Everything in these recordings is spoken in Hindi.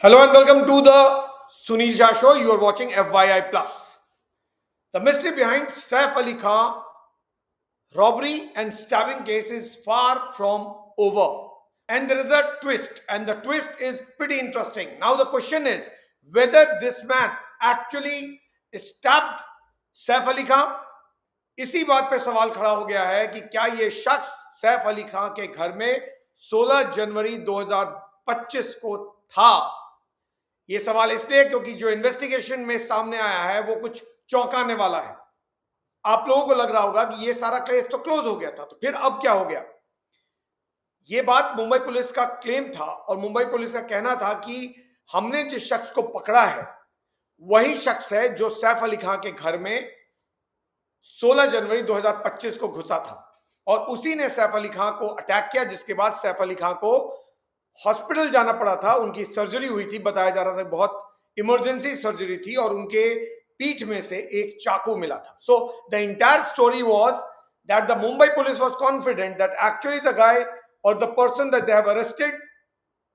Hello and welcome to the Sunil Jha Show. You are watching FYI Plus. The mystery behind Saif Ali Khan robbery and stabbing case is far from over. And there is a twist, and the twist is pretty interesting. Now, the question is whether this man actually stabbed Saif Ali Khan. इसी बात पे सवाल खड़ा हो गया है कि क्या ये शख्स सैफ अली खान के घर में 16 जनवरी 2025 को था। ये सवाल इसलिए क्योंकि जो इन्वेस्टिगेशन में सामने आया है वो कुछ चौंकाने वाला है। आप लोगों को लग रहा होगा कि ये सारा केस तो क्लोज हो गया था, तो फिर अब क्या हो गया। ये बात मुंबई पुलिस का क्लेम था और मुंबई पुलिस का कहना था कि हमने जिस शख्स को पकड़ा है वही शख्स है जो सैफ अली खान के घर में 16 जनवरी 2025 को घुसा था और उसी ने सैफ अली खान को अटैक किया, जिसके बाद सैफ अली खान को हॉस्पिटल जाना पड़ा था। उनकी सर्जरी हुई थी, बताया जा रहा था बहुत इमरजेंसी सर्जरी थी और उनके पीठ में से एक चाकू मिला था। So the entire story was that the Mumbai police was confident that actually the guy और the person that they have arrested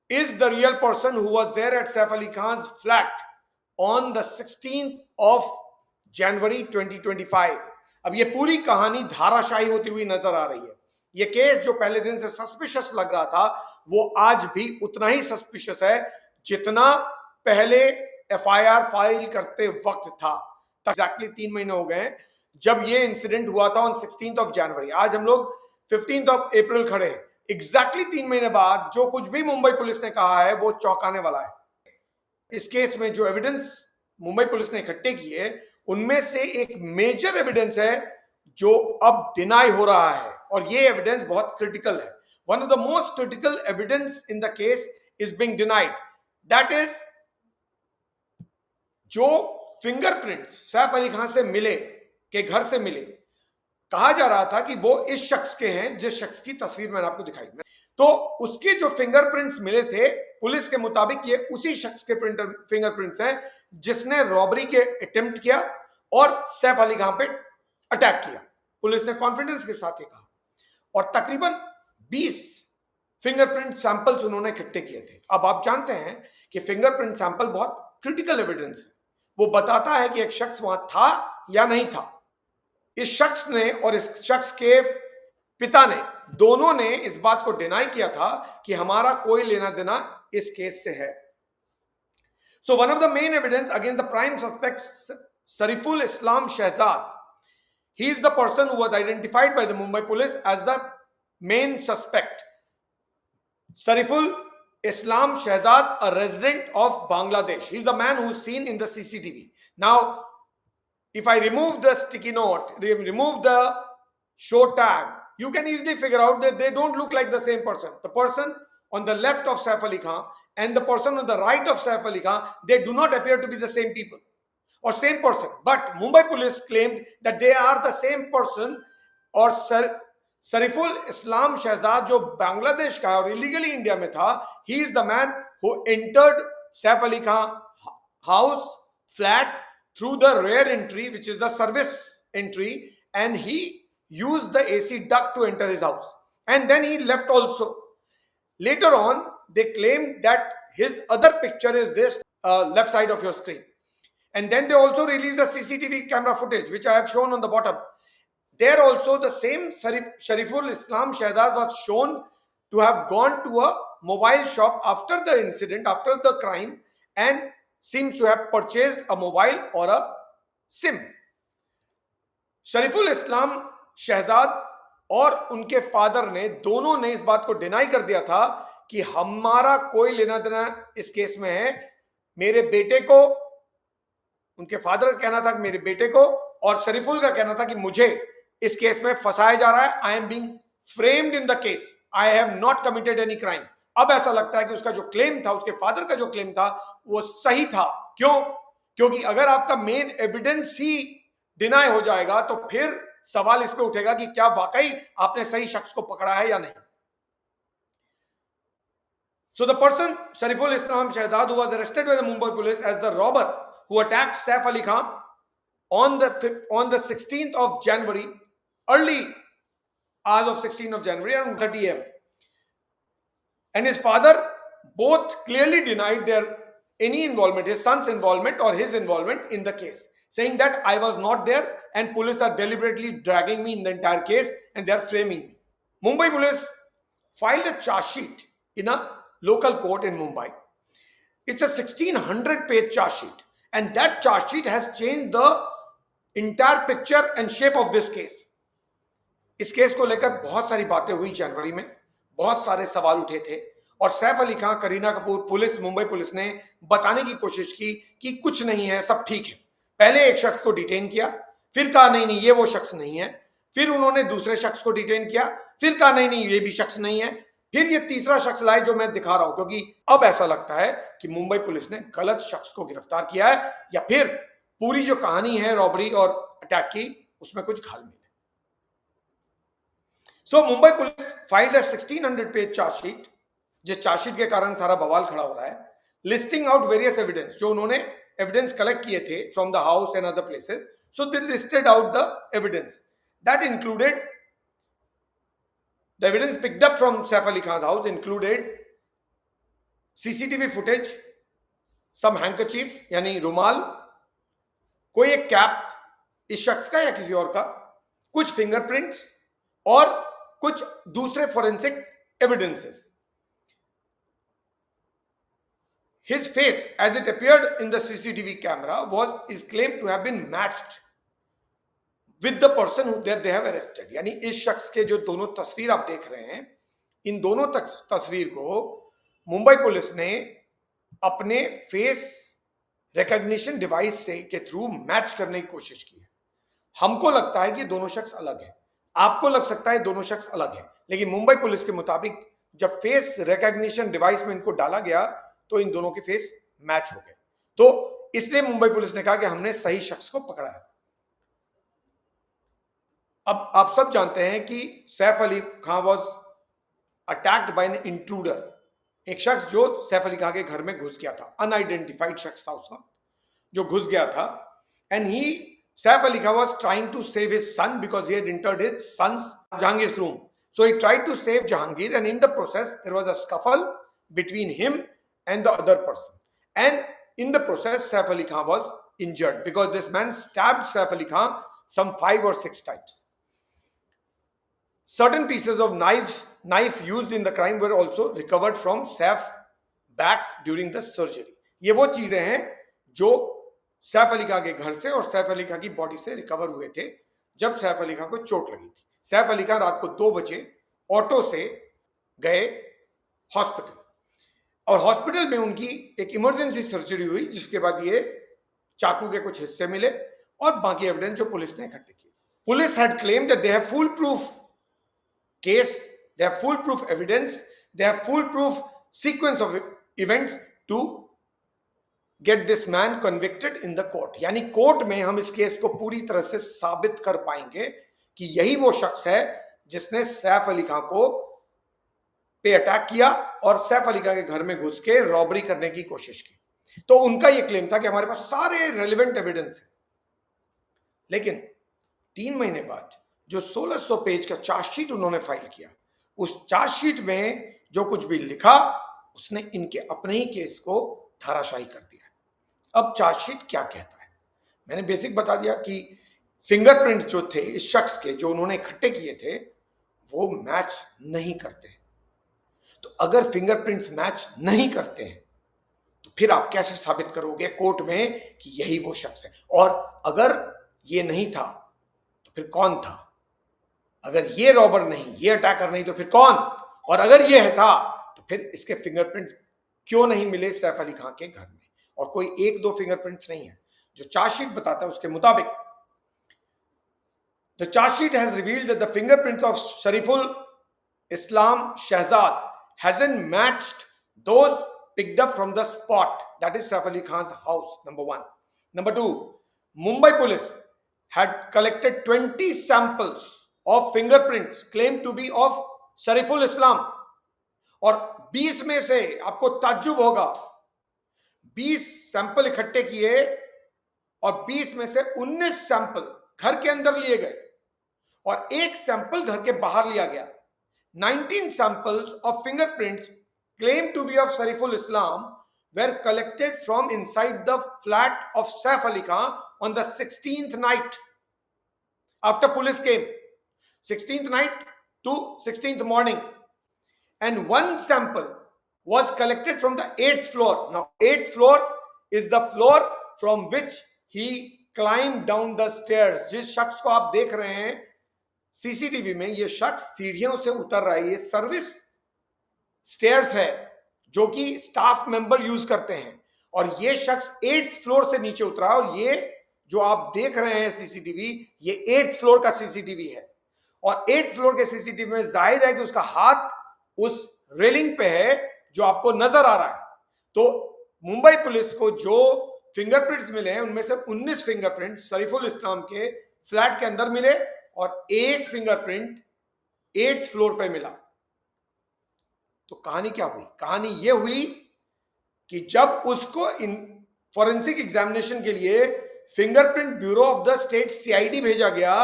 is the real person who was there at Saif Ali Khan's flat on the 16th of January 2025. अब ये पूरी कहानी धाराशाही होती हुई नजर आ रही है। ये केस जो पहले दिन से सस्पिशियस लग रहा था वो आज भी उतना ही सस्पिशियस है जितना पहले एफआईआर फाइल करते वक्त था। एग्जैक्टली 3 महीने हो गए हैं जब ये इंसिडेंट हुआ था ऑन 16th ऑफ जनवरी। आज हम लोग 15th ऑफ अप्रैल खड़े हैं। एग्जैक्टली 3 महीने बाद जो कुछ भी मुंबई पुलिस ने कहा है वो चौंकाने वाला है। इस केस में जो एविडेंस मुंबई पुलिस ने इकट्ठे किए उनमें से एक मेजर एविडेंस है जो अब डिनाई हो रहा है और ये एविडेंस बहुत क्रिटिकल है। One of the most critical evidence in the case is being denied, that is जो फिंगरप्रिंट्स सैफ अली खान से मिले, के घर से मिले। कहा जा रहा था कि वो इस शख्स के हैं जिस शख्स की तस्वीर मैंने आपको दिखाई, तो उसके जो फिंगरप्रिंट्स मिले थे पुलिस के मुताबिक ये उसी शख्स के फिंगरप्रिंट्स हैं जिसने रॉबरी के अटेम्प्ट किया और सैफ अली खान पे अटैक किया। पुलिस ने कॉन्फिडेंस के साथ ये कहा और तकरीबन 20 फिंगरप्रिंट सैंपल्स उन्होंने इकट्ठे किए थे। अब आप जानते हैं कि फिंगरप्रिंट सैंपल बहुत क्रिटिकल एविडेंस है, वो बताता है कि एक शख्स वहां था या नहीं था। इस शख्स ने और इस शख्स के पिता ने दोनों ने इस बात को डिनाई किया था कि हमारा कोई लेना देना इस केस से है। So one of the main evidence against the prime suspect Sariful Islam Shehzad, he is the person who was identified by the Mumbai police as the main suspect. Sariful Islam Shehzad, a resident of Bangladesh, he is the man who is seen in the CCTV. Now if I remove the sticky note, remove the show tag, you can easily figure out that they don't look like the same person. The person on the left of Saif Ali Khan and the person on the right of Saif Ali Khan, they do not appear to be the same people or same person. But Mumbai police claimed that they are the same person और Sariful Islam Shehzad जो बांग्लादेश का है और इलीगली इंडिया में था, he is the man who entered Saif Ali Khan house flat through the rear entry, which is the service entry, and he used the AC duct to enter his house and then he left also. Later on they claimed that his other picture is this left side of your screen, and then they also released the CCTV camera footage which I have shown on the bottom. There also the same Sariful Islam Shehzad was shown to have gone to a mobile shop after the incident, after the crime, and seems to have purchased a mobile or a SIM. Shariful Islam Shahzad और उनके फादर ने दोनों ने इस बात को डिनाई कर दिया था कि हमारा कोई लेना देना इस केस में है। मेरे बेटे को, उनके फादर का कहना था कि मेरे बेटे को, और शरीफुल का कहना था कि मुझे इस केस में फंसाया जा रहा है। I am being framed in the case, I have not committed any crime. अब ऐसा लगता है कि उसका जो क्लेम था, उसके फादर का जो क्लेम था वो सही था। क्यों? क्योंकि अगर आपका मेन एविडेंस ही डिनाई हो जाएगा तो फिर सवाल इस पे उठेगा कि क्या वाकई आपने सही शख्स को पकड़ा है या नहीं। So the person Sariful Islam Shehzad, who was arrested by the Mumbai police as the robber who attacked Saif Ali Khan on the 16th of January, early hours of 16th of January around 30 am, and his father both clearly denied their any involvement, his son's involvement or his involvement in the case, saying that I was not there and police are deliberately dragging me in the entire case and they are framing me. Mumbai police filed a charge sheet in a local court in Mumbai. It's a 1600-page charge sheet, and that charge sheet has changed the entire picture and shape of this case. इस केस को लेकर बहुत सारी बातें हुई जनवरी में, बहुत सारे सवाल उठे थे और सैफ अली खान, करीना कपूर, पुलिस, मुंबई पुलिस ने बताने की कोशिश की कि कुछ नहीं है, सब ठीक है। पहले एक शख्स को डिटेन किया, फिर कहा नहीं नहीं ये वो शख्स नहीं है, फिर उन्होंने दूसरे शख्स को डिटेन किया, फिर कहा नहीं नहीं ये भी शख्स नहीं है, फिर ये तीसरा शख्स लाए जो मैं दिखा रहा हूं, क्योंकि अब ऐसा लगता है कि मुंबई पुलिस ने गलत शख्स को गिरफ्तार किया है या फिर पूरी जो कहानी है रॉबरी और अटैक की उसमें कुछ घालमेल है। So Mumbai police filed a page chargesheet, जिस चार्जशीट के कारण सारा बवाल खड़ा हो रहा है, लिस्टिंग आउट वेरियस एविडेंस, जो उन्होंने एविडेंस कलेक्ट किए थे from the house and other places. So they listed out the evidence that included the evidence picked up from Saif Ali Khan's house included CCTV footage, some handkerchief यानी रुमाल, कोई एक कैप इस शख्स का या किसी और का, कुछ फिंगरप्रिंट्स और कुछ दूसरे forensic evidences. His face as it appeared in the CCTV camera is claimed to have been matched with the person who they have arrested. यानी इस शख्स के जो दोनों तस्वीर आप देख रहे हैं, इन दोनों तस्वीर को मुंबई पुलिस ने अपने फेस रिकॉग्निशन डिवाइस से के थ्रू मैच करने की कोशिश की है. हमको लगता है कि दोनों शख्स अलग है, आपको लग सकता है दोनों शख्स अलग है, लेकिन मुंबई पुलिस के मुताबिक जब फेस रिकॉग्निशन डिवाइस में इनको डाला गया तो इन दोनों के फेस मैच हो गए. तो इसलिए मुंबई पुलिस ने कहा कि हमने सही शख्स को पकड़ा है. अब आप सब जानते हैं कि Saif Ali Khan was attacked by an intruder, एक शख्स जो सैफ अली खान के घर में घुस गया था, अनआइडेंटिफाइड शख्स था उस वक्त जो घुस गया था. And he Saif Ali Khan was trying to save his son because he had entered his son's Jahangir's room. So he tried to save Jahangir, and in the process there was a scuffle between him and the other person. And in the process Saif Ali Khan was injured because this man stabbed Saif Ali Khan some 5 or 6 times. Certain pieces of knife used in the crime were also recovered from Saif back during the surgery. ये वो चीजें हैं जो सैफ अली खान के घर से और सैफ अली खान की बॉडी से रिकवर हुए थे जब सैफ अली खान को चोट लगी थी. सैफ अली खान रात को 2 बजे ऑटो से गए हॉस्पिटल और हॉस्पिटल में उनकी एक इमरजेंसी सर्जरी हुई, जिसके बाद ये चाकू के कुछ हिस्से मिले और बाकी एविडेंस जो पुलिस ने इकट्ठे किए. Police had claimed that they have foolproof case, they have foolproof evidence, they have foolproof sequence of events to get this man convicted in the court. यानी कोर्ट में हम इस केस को पूरी तरह से साबित कर पाएंगे कि यही वो शख्स है जिसने सैफ अली खान को पे अटैक किया और सैफ अली खान के घर में घुस के रॉबरी करने की कोशिश की. तो उनका यह क्लेम था कि हमारे पास सारे रेलिवेंट एविडेंस है. लेकिन 3 महीने बाद जो 1600 पेज का चार्जशीट उन्होंने फाइल किया, उस चार्जशीट में जो कुछ भी लिखा उसने इनके अपने ही केस को धाराशाही कर दिया. अब चार्जशीट क्या कहता है? मैंने बेसिक बता दिया कि फिंगरप्रिंट्स जो थे इस शख्स के जो उन्होंने इकट्ठे किए थे वो मैच नहीं करते. तो अगर फिंगरप्रिंट्स मैच नहीं करते हैं तो फिर आप कैसे साबित करोगे कोर्ट में कि यही वो शख्स है? और अगर ये नहीं था तो फिर कौन था? अगर ये रॉबर नहीं, ये अटैकर नहीं तो फिर कौन? और अगर ये था तो फिर इसके फिंगरप्रिंट्स क्यों नहीं मिले सैफ अली खान के घर में? और कोई 1-2 फिंगरप्रिंट्स नहीं है. जो चार्जशीट बताता है उसके मुताबिक the chargesheet has revealed that the fingerprints of Shariful Islam Shahzad hasn't matched those picked up from the spot, that is Saif Ali Khan's house, number 1. Number 2, Mumbai police had collected 20 samples of fingerprints claimed to be of Shariful Islam और 20 में से आपको ताज्जुब होगा 20 सैंपल इकट्ठे किए और 20 में से 19 सैंपल घर के अंदर लिए गए और 1 सैंपल घर के बाहर लिया गया. 19 samples of fingerprints claimed to be of Shariful Islam were collected from inside the flat of Saif Ali Khan on the 16th night after police came. 16th night to 16th morning. And one sample was collected from the 8th floor. Now 8th floor is the floor from which he climbed down the stairs. जिस शख्स को आप देख रहे हैं सीसीटीवी में, ये शख्स सीढ़ियों से उतर रहा है. ये सर्विस स्टेयर्स है जो कि स्टाफ मेंबर यूज करते हैं, और ये शख्स 8th फ्लोर से नीचे उतरा. और ये जो आप देख रहे हैं सीसीटीवी, ये 8th फ्लोर का सीसीटीवी है. और 8th फ्लोर के सीसीटीवी में जाहिर है कि उसका हाथ उस रेलिंग पे है जो आपको नजर आ रहा है. तो मुंबई पुलिस को जो फिंगरप्रिंट्स मिले हैं उनमें से 19 फिंगरप्रिंट शरीफुल इस्लाम के फ्लैट के अंदर मिले और एक फिंगरप्रिंट 8th फ्लोर पे मिला. तो कहानी क्या हुई? कहानी ये हुई कि जब उसको फॉरेंसिक एग्जामिनेशन के लिए fingerprint bureau of the state CID भेजा गया,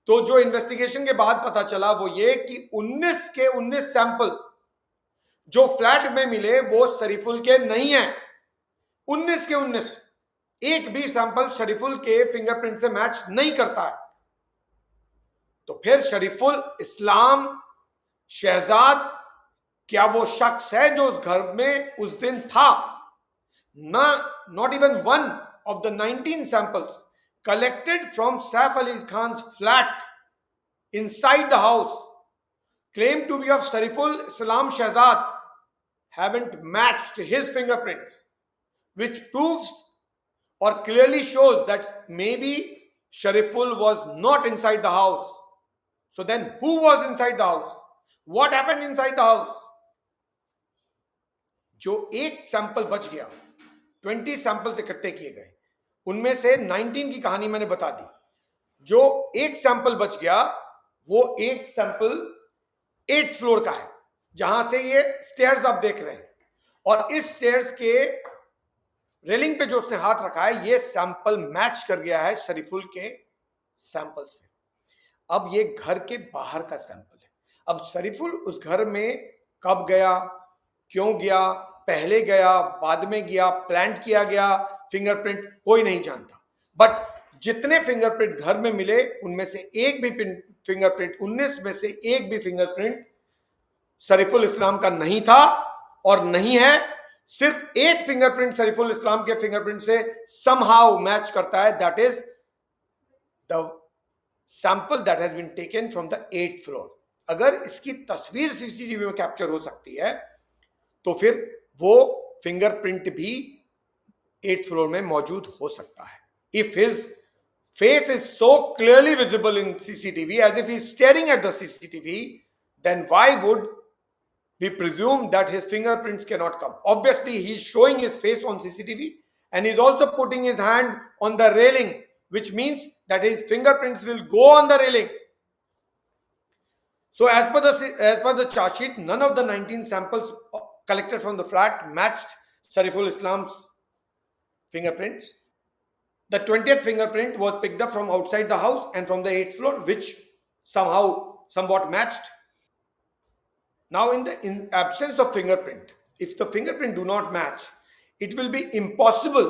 तो जो इन्वेस्टिगेशन के बाद पता चला वो ये कि 19 के 19 सैंपल जो फ्लैट में मिले वो शरीफुल के नहीं है. 19 के 19 एक भी सैंपल शरीफुल के फिंगरप्रिंट से मैच नहीं करता है. तो फिर शरीफुल इस्लाम शहजाद क्या वो शख्स है जो उस घर में उस दिन था? Not even one of the 19 samples collected from Saif Ali Khan's flat inside the house claimed to be of Shariful Islam Shehzad haven't matched his fingerprints, which proves or clearly shows that maybe Shariful was not inside the house. So then who was inside the house? What happened inside the house? जो एक सैंपल बच गया, 20 सैंपल्स इकट्ठे किए गए, उनमें से 19 की कहानी मैंने बता दी. जो एक सैंपल बच गया वो एक सैंपल 8th फ्लोर का है जहां से ये स्टेयर्स आप देख रहे हैं, और इस स्टेयर्स के रेलिंग पे जो उसने हाथ रखा है ये सैंपल मैच कर गया है शरीफुल के सैंपल से. अब ये घर के बाहर का सैंपल है. अब शरीफुल उस घर में कब गया, क्यों गया, पहले गया, बाद में गया, प्लांट किया गया फिंगरप्रिंट, कोई नहीं जानता. बट जितने फिंगरप्रिंट घर में मिले उनमें से एक भी फिंगरप्रिंट, 19 में से एक भी फिंगरप्रिंट शरीफुल इस्लाम का नहीं था और नहीं है. सिर्फ एक फिंगरप्रिंट शरीफुल इस्लाम के फिंगरप्रिंट से समहाउ मैच करता है. That is the sample that has been taken from the 8th floor. अगर इसकी तस्वीर सीसीटीवी में कैप्चर हो सकती है तो फिर वो फिंगरप्रिंट भी 8th फ्लोर में मौजूद हो सकता है. If his face is so clearly visible in CCTV as if he is staring at the CCTV, then why would we presume that his fingerprints cannot come? Obviously he is showing his face on CCTV and he is also putting his hand on the railing, which means that his fingerprints will go on the railing. So as per the charge sheet, none of the 19 samples collected from the flat matched Shariful Islam's fingerprints. The 20th fingerprint was picked up from outside the house and from the 8th floor, which somewhat matched. Now in absence of fingerprint, if the fingerprint do not match, it will be impossible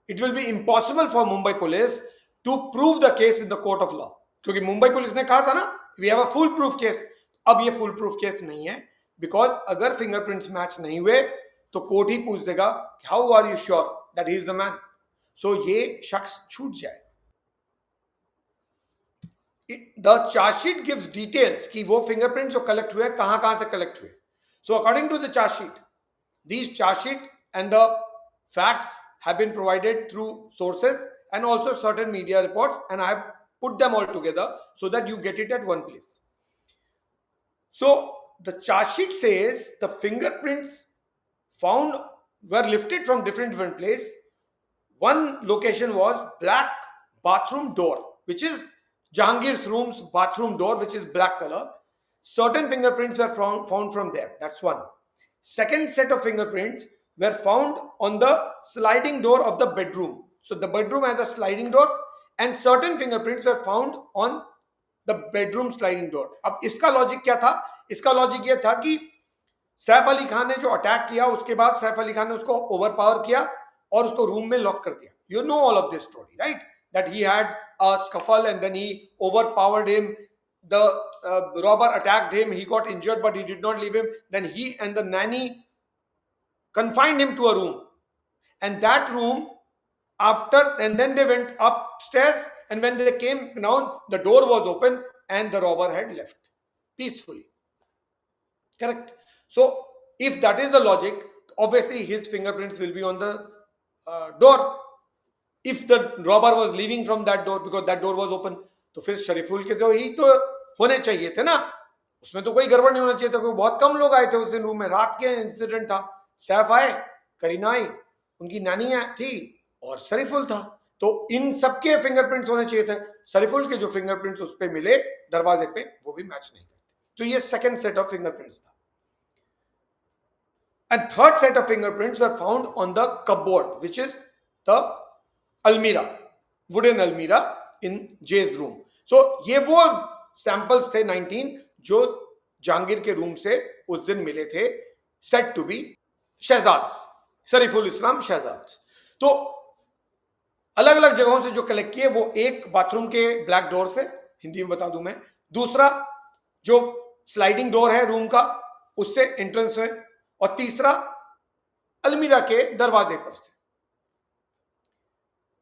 for Mumbai police to prove the case in the court of law. क्योंकि मुंबई पुलिस ने कहा था ना, we have a full proof case. अब ये full proof case नहीं है, because अगर fingerprints match नहीं हुए तो कोर्ट ही पूछ देगा how are you sure that he is the man? So ये शख्स छूट जाएगा. The charge sheet gives details कि वो fingerprints जो collect हुए कहाँ से collect हुए. So according to the charge sheet, these charge sheet and the facts have been provided through sources and also certain media reports, and I have put them all together so that you get it at one place. So the charge sheet says the fingerprints found were lifted from different places. One location was black bathroom door, which is Jahangir's room's bathroom door, which is black color. Certain fingerprints were found from there. That's one. Second set of fingerprints were found on the sliding door of the bedroom. So the bedroom has a sliding door and certain fingerprints were found on the bedroom sliding door. अब इसका लॉजिक क्या था? इसका लॉजिक ये था कि सैफ अली खान ने जो अटैक किया उसके बाद सैफ अली खान ने उसको ओवरपावर किया और उसको रूम में लॉक कर दिया. You know all of this story, right? That he had a scuffle and then he overpowered him. The robber attacked him. He got injured, but he did not leave him. Then he and the nanny confined him to a room, and that room, and then they went upstairs, and when they came down, the door was open and the robber had left peacefully. Correct? So if that is the logic, obviously his fingerprints will be on the door. If the robber was leaving from that door because that door was open, तो फिर शरीफुल के तो ही तो होने चाहिए थे ना, उसमें तो कोई गड़बड़ नहीं होना चाहिए था, क्योंकि बहुत कम लोग आए थे उस दिन रूम में. रात के इंसिडेंट था. सैफ आए, करीना आई, उनकी नानी थी और शरीफुल था. तो इन सबके फिंगरप्रिंट्स होने चाहिए थे. शरीफुल के जो फिंगरप्रिंट्स उस पे मिले दरवाजे पे, वो भी मैच नहीं करते. तो ये सेकंड सेट ऑफ फिंगरप्रिंट्स था. And third set of fingerprints were found on the cupboard which is the अलमीरा, वुडन अलमीरा इन जेज रूम. सो ये वो सैंपल्स थे 19 जो जहांगीर के रूम से उस दिन मिले थे, said to be Shahzad, Shariful Islam Shahzad. तो अलग अलग जगहों से जो कलेक्ट किए, वो एक बाथरूम के ब्लैक डोर से, हिंदी में बता दूं मैं, दूसरा जो स्लाइडिंग डोर है रूम का उससे एंट्रेंस में, और तीसरा अलमीरा के दरवाजे पर से.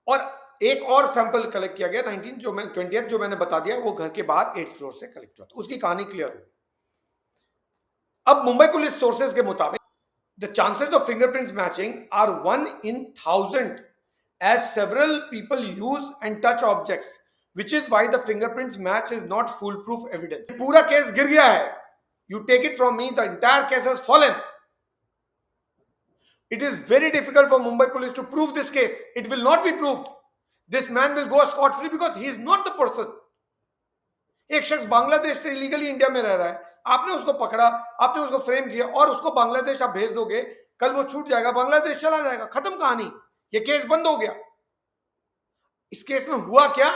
और एक और सैंपल कलेक्ट किया गया 19 जो मैंने बता दिया, वो घर के बाहर 8th फ्लोर से कलेक्ट हुआ. तो उसकी कहानी क्लियर होगी. अब मुंबई पुलिस सोर्सेज के मुताबिक the chances of fingerprints matching are 1 in 1000 as several people use and touch objects, which is why the fingerprints match is not foolproof evidence. पूरा केस गिर गया है. You take it from me, the entire case has fallen. It is very difficult for Mumbai police to prove this case. It will not be proved. This man will go scot free because he is not the person. एक शख्स बांग्लादेश से इलीगली इंडिया में रह रहा है, आपने उसको पकड़ा, आपने उसको फ्रेम किया और उसको बांग्लादेश आप भेज दोगे, कल वो छूट जाएगा, बांग्लादेश चला जाएगा, खत्म कहानी, ये केस बंद हो गया. इस केस में हुआ क्या,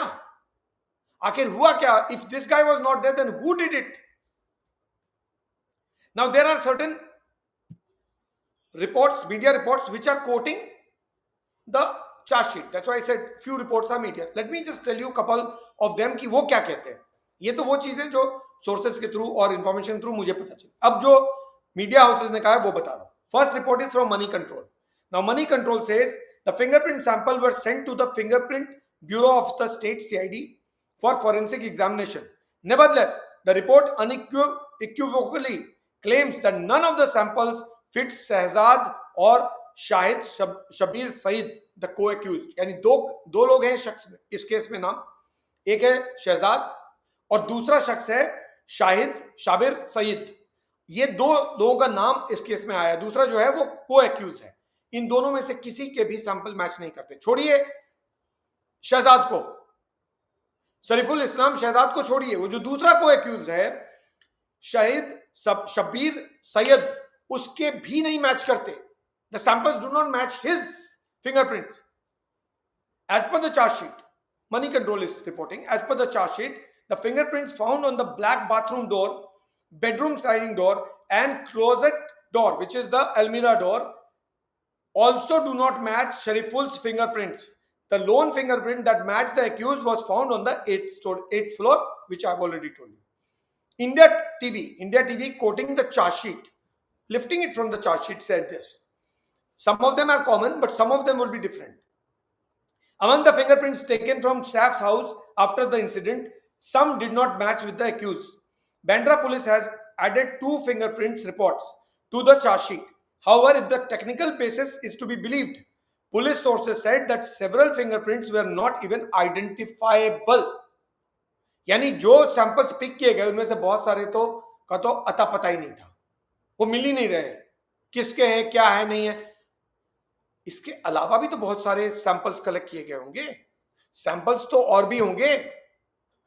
आखिर हुआ क्या? If this guy was not there, then who did it? Now there are certain reports, media reports, which are quoting the charge sheet. That's why I said few reports are media. Let me just tell you couple of them कि वो क्या कहते हैं. ये तो वो चीजें जो सोर्सेस के थ्रू और इंफॉर्मेशन थ्रू मुझे पता चली. अब जो मीडिया हाउसेस ने कहा है वो बता रहा हूं. First report is from Moneycontrol. Now Moneycontrol says the fingerprint sample were sent to the fingerprint bureau of the state CID for forensic examination. Nevertheless, the report unequivocally claims that none of the samples fit Shahzad और शाहिद शबीर सईद द को एक्यूज्ड. यानी दो लोग हैं शख्स में इस केस में नाम, एक है शहजाद और दूसरा शख्स है शाहिद शाबिर सईद. ये दो लोगों का नाम इस केस में आया. दूसरा जो है वो को एक्यूज्ड है. इन दोनों में से किसी के भी सैंपल मैच नहीं करते. छोड़िए शहजाद को, शरीफुल इस्लाम शहजाद को छोड़िए, वो जो दूसरा को एक्यूज्ड है शाहिद शबीर सैयद, उसके भी नहीं मैच करते. The samples do not match his fingerprints. As per the charge sheet, Money Control is reporting, as per the charge sheet, the fingerprints found on the black bathroom door, bedroom sliding door and closet door, which is the Almirah door, also do not match Shariful's fingerprints. The lone fingerprint that matched the accused was found on the 8th floor, which I have already told you. India TV quoting the charge sheet, lifting it from the charge sheet, said this. Some of them are common, but some of them will be different. Among the fingerprints taken from Saif's house after the incident, some did not match with the accused. Bandra police has added 2 fingerprints reports to the charge sheet. However, if the technical basis is to be believed, police sources said that several fingerprints were not even identifiable. यानी जो सैंपल्स पिक किए गए उनमें से बहुत सारे तो का तो अता पता ही नहीं था, वो मिल ही नहीं रहे किसके हैं, क्या है, नहीं है. इसके अलावा भी तो बहुत सारे सैंपल्स कलेक्ट किए गए होंगे. सैंपल्स तो और भी होंगे,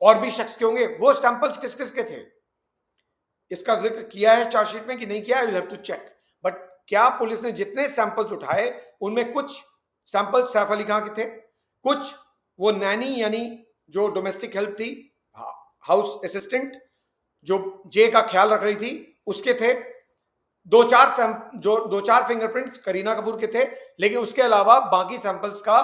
और भी शख्स के होंगे. वो सैंपल्स किस किस के थे इसका जिक्र किया है चार्जशीट में कि नहीं किया, I will have to check. But क्या पुलिस ने जितने सैंपल्स उठाए उनमें कुछ सैंपल्स सैफ अली खां के थे, कुछ वो नैनी यानी जो डोमेस्टिक हेल्प थी, हाउस असिस्टेंट जो जे का ख्याल रख रही थी, उसके थे, दो चार फिंगरप्रिंट्स करीना कपूर के थे, लेकिन उसके अलावा बाकी सैंपल्स का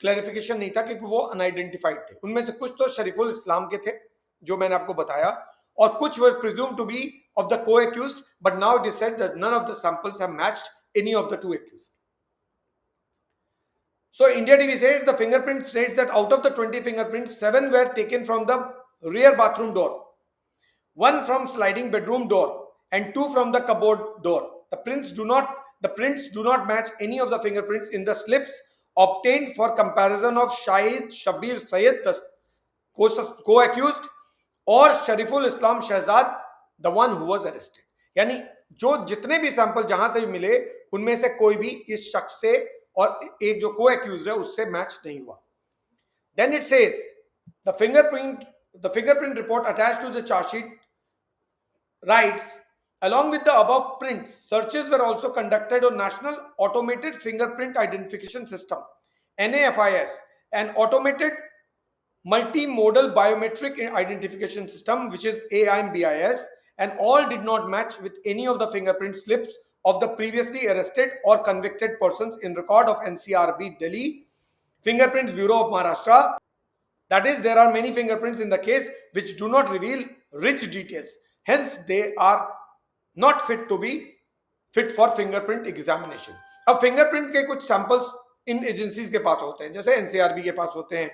क्लैरिफिकेशन नहीं था क्योंकि वो अनआइडेंटिफाइड थे। उनमें से कुछ तो शरीफुल इस्लाम के थे जो मैंने आपको बताया, और कुछ were presumed to be of the co-accused, but now it is said that none of the samples have matched any of the two accused. So India TV says the fingerprint states that out of the 20 fingerprints, 7 were taken from the rear bathroom door, 1 from sliding bedroom door, and 2 from the cupboard door. The prints do not match any of the fingerprints in the slips obtained for comparison of Shahid Shabir Syed, the co-accused, or Shariful Islam Shahzad, the one who was arrested. यानी जो जितने भी सैंपल जहां से भी मिले उनमें से कोई भी इस शख्स से और एक जो को-एक्यूज्ड है उससे मैच नहीं हुआ. Then it says the fingerprint report attached to the charge sheet writes, along with the above prints, searches were also conducted on National Automated Fingerprint Identification System (NAFIS), an automated multimodal biometric identification system which is AIMBIS, and all did not match with any of the fingerprint slips of the previously arrested or convicted persons in record of NCRB Delhi, Fingerprints Bureau of Maharashtra. That is, there are many fingerprints in the case which do not reveal rich details. Hence, they are not fit for fingerprint examination. अब fingerprint के कुछ samples इन एजेंसीज के पास होते हैं, जैसे NCRB के पास होते हैं,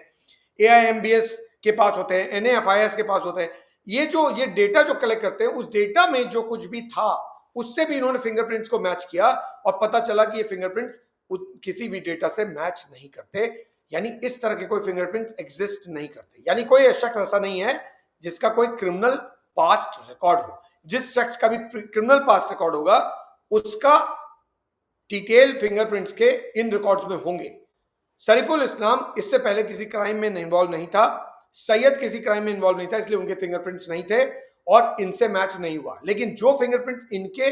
AIMBS के पास होते हैं, NAFIS के पास होते हैं. ये डेटा जो कलेक्ट करते हैं, उस डेटा में जो कुछ भी था उससे भी इन्होंने फिंगरप्रिंट्स को मैच किया और पता चला कि ये फिंगरप्रिंट्स किसी भी डेटा से मैच नहीं करते. यानी इस तरह के कोई फिंगरप्रिंट्स एग्जिस्ट नहीं करते. यानी कोई शख्स ऐसा नहीं है जिसका कोई क्रिमिनल पास्ट रिकॉर्ड हो. जिस शख्स का भी क्रिमिनल पास्ट रिकॉर्ड होगा उसका डिटेल फिंगरप्रिंट्स के इन रिकॉर्ड्स में होंगे. शरीफुल इस्लाम इससे पहले किसी क्राइम में इन्वॉल्व नहीं था, सैयद किसी क्राइम में इन्वॉल्व नहीं था, इसलिए उनके फिंगरप्रिंट्स नहीं थे और इनसे मैच नहीं हुआ. लेकिन जो फिंगरप्रिंट इनके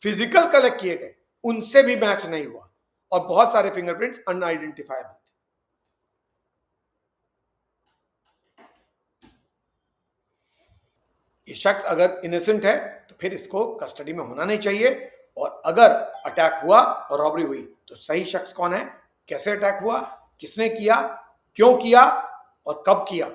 फिजिकल कलेक्ट किए गए उनसे भी मैच नहीं हुआ और बहुत सारे फिंगरप्रिंट्स अनआइडेंटिफाइबल. ये शख्स अगर इनोसेंट है तो फिर इसको कस्टडी में होना नहीं चाहिए, और अगर अटैक हुआ और रॉबरी हुई तो सही शख्स कौन है, कैसे अटैक हुआ, किसने किया, क्यों किया और कब किया,